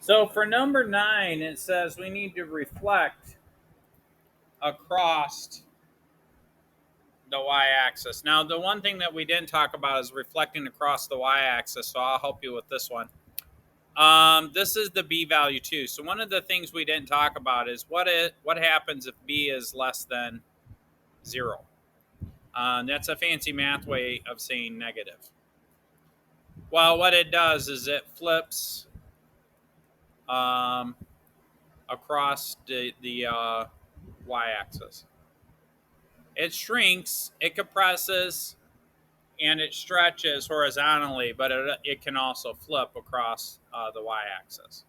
So for number 9, it says we need to reflect across the y-axis. Now, the one thing that we didn't talk about is reflecting across the y-axis, so I'll help you with this one. This is the b value too. So one of the things we didn't talk about is what happens if b is less than 0. That's a fancy math way of saying negative. Well, what it does is it flips um, across the y-axis. It shrinks, it compresses, and it stretches horizontally, but it can also flip across the y-axis.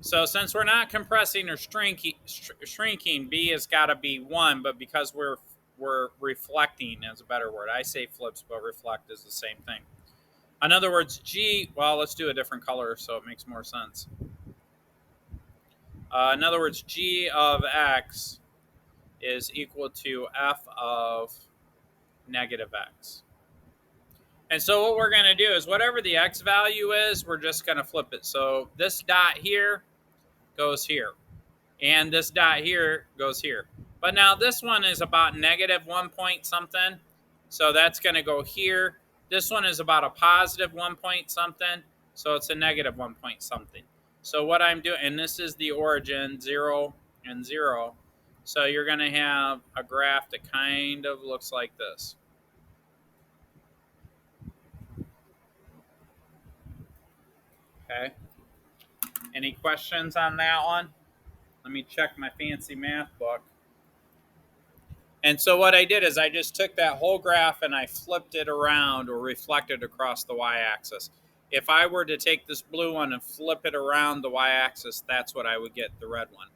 So since we're not compressing or shrinking, b has got to be 1, but because we're reflecting is a better word. I say flips, but reflect is the same thing. In other words, g, well, let's do a different color so it makes more sense. In other words, g of x is equal to f of negative x. And so what we're going to do is whatever the x value is, we're just going to flip it. So this dot here goes here, and this dot here goes here. But now this one is about negative 1 point something, so that's going to go here. This one is about a positive 1 point something, so it's a negative 1 point something. So what I'm doing, and this is the origin, 0 and 0. So you're going to have a graph that kind of looks like this. Okay. Any questions on that one? Let me check my fancy math book. And so what I did is I just took that whole graph and I flipped it around or reflected across the y-axis. If I were to take this blue one and flip it around the y-axis, that's what I would get, the red one.